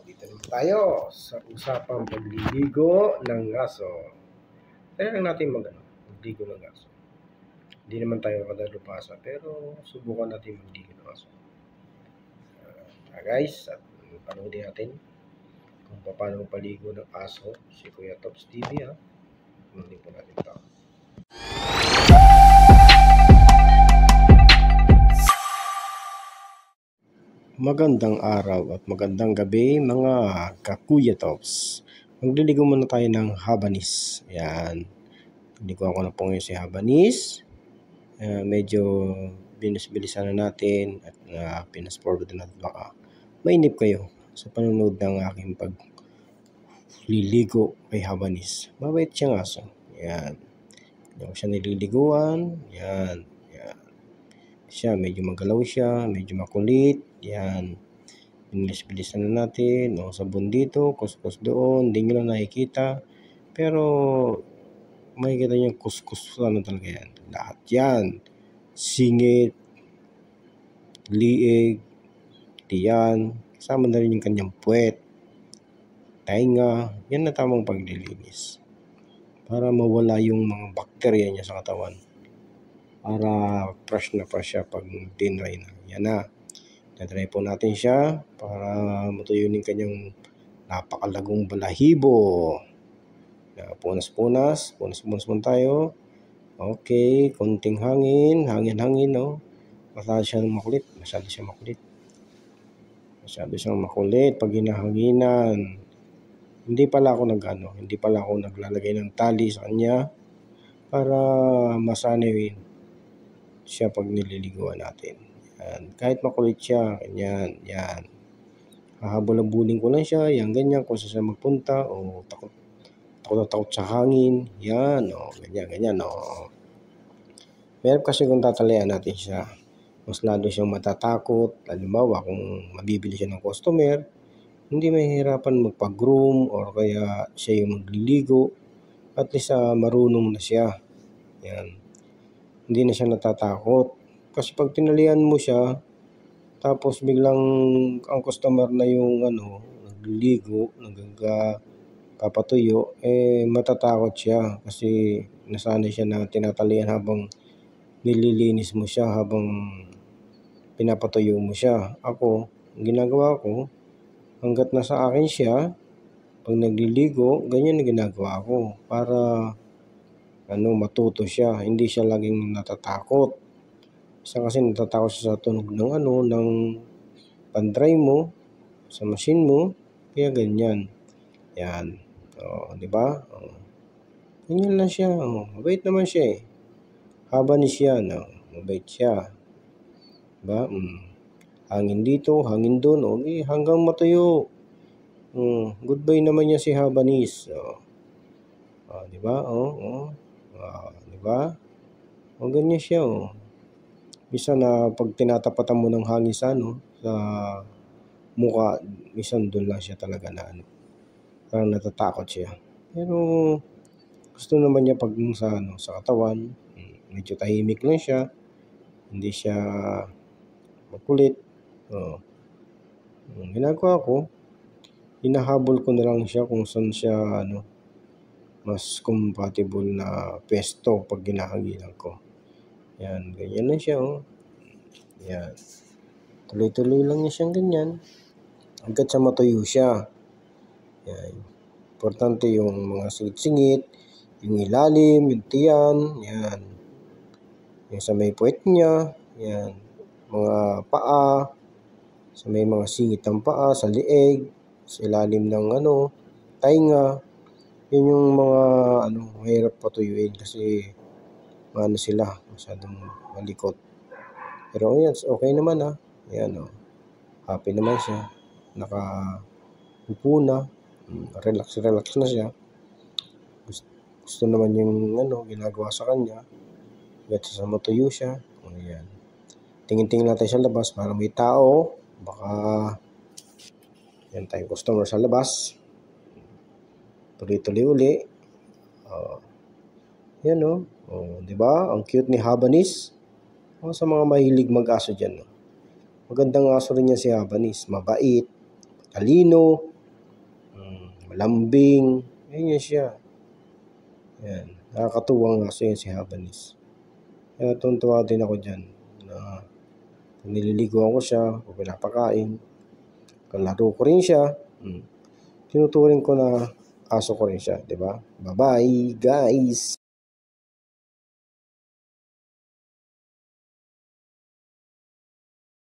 Dito naman tayo sa usapang pagliligo ng aso. Kaya lang natin magligo ng aso. Hindi naman tayo kadalubhasa, pero subukan natin magligo ng aso. Guys, at panoodin natin kung paano paligo ng aso si Kuya Tops TV. Panoodin po natin ito. Magandang araw at magandang gabi mga kakuya tops. Magliligo muna tayo ng habanis. Ayan. Ligo ako na po ngayon si habanis. Medyo binis-bilisan na natin at pinas-forward na natin. Baka mainip kayo sa panonood ng aking pagliligo kay habanis. Mabait siyang aso. Ayan. Hindi ko siya nililiguan. Ayan. Siya, medyo magalaw siya, medyo makulit. Yan. Binis-bilisan na natin. Sabon dito, kuskus doon. Hindi nyo lang nakikita. Pero, makikita nyo kuskus. Ano talaga yan? Lahat yan. Singit, liig, tiyan. Kasama na rin yung kanyang puwet, tainga. Yan na tamang paglilinis. Para mawala yung mga bakterya niya sa katawan. Para fresh na fresh siya pag dinry na. Yan na. Nadry po natin siya para matuyo yung kanyang napakalagong balahibo. Punas muna tayo. Okay, konting hangin, no? Masyado siyang makulit pag hinahanginan. Hindi pala ako naglalagay ng tali sa kanya para masanay siya pag nililiguan natin. Yan. Kahit makulit siya, ganyan, yan. Hahabol-habulin ko lang siya, yan, ganyan, kung saan siya magpunta, o takot sa hangin, yan, ganyan. Pero kasi kung tatalayan natin siya, mas lalo siyang matatakot. Halimbawa, kung mabibili siya ng customer, hindi mahihirapan magpa-groom, or kaya siya yung magliligo, at least marunong na siya. Yan. Hindi na siya natatakot. Kasi pag tinalian mo siya, tapos biglang ang customer na yung nagliligo, nagpapatuyo, matatakot siya. Kasi nasanay siya na tinatalian habang nililinis mo siya, habang pinapatuyo mo siya. Ako, ang ginagawa ko, hanggat nasa akin siya, pag nagliligo, ganyan na ginagawa ko. Para matuto siya, hindi siya laging natatakot. Kasi natatakot siya sa tunog ng pan-dry mo, sa machine mo, kaya ganyan. Yan. Di ba? Ganyan lang siya. Mabait naman siya eh. Habanis siya, mabait siya. Diba? Hangin dito, hangin doon, hanggang matuyo. Goodbye naman niya si habanis. Di ba? Diba? Ganyan siya, Bisa na pag tinatapatan mo ng hangin sa mukha, minsan doon lang siya talaga parang natatakot siya. Pero gusto naman niya pag sa katawan, medyo tahimik lang siya, hindi siya makulit. Ginagawa ko, hinahabol ko na lang siya kung saan siya mas compatible na pesto pag ginahanginan ko. Yan, ganyan lang siya, Yan. Tuloy-tuloy lang niya siyang ganyan. Hanggat sa matuyo siya. Yan. Importante yung mga singit-singit, yung ilalim, yung tiyan, yan. Yung sa may puwet niya, yan. Mga paa, sa may mga singit ng paa, sa lieg, sa ilalim ng tainga. Yun yung mga mahirap patuyuin kasi sila, masyadong malikot. Pero yan, okay naman Ayan, happy naman siya. Nakaupo na. Relax na siya. Gusto naman yung ginagawa sa kanya. Hanggat sa matuyo siya. Ayan. Tingin-tingin natin sa labas para may tao. Baka yan tayong customer sa labas. Tuloy-tuloy uli. Yan di ba? Ang cute ni habanis. Sa mga mahilig mag-aso dyan. Magandang aso rin niya si habanis. Mabait, talino, malambing. Ganyan siya. Yan. Nakakatuwang aso yan si Habanis. Kaya tuntua din ako dyan na nililiguan ko siya o pinapakain. Kalaro ko rin siya. Tinuturing ko na aso ko rin siya, di ba? Bye-bye, guys!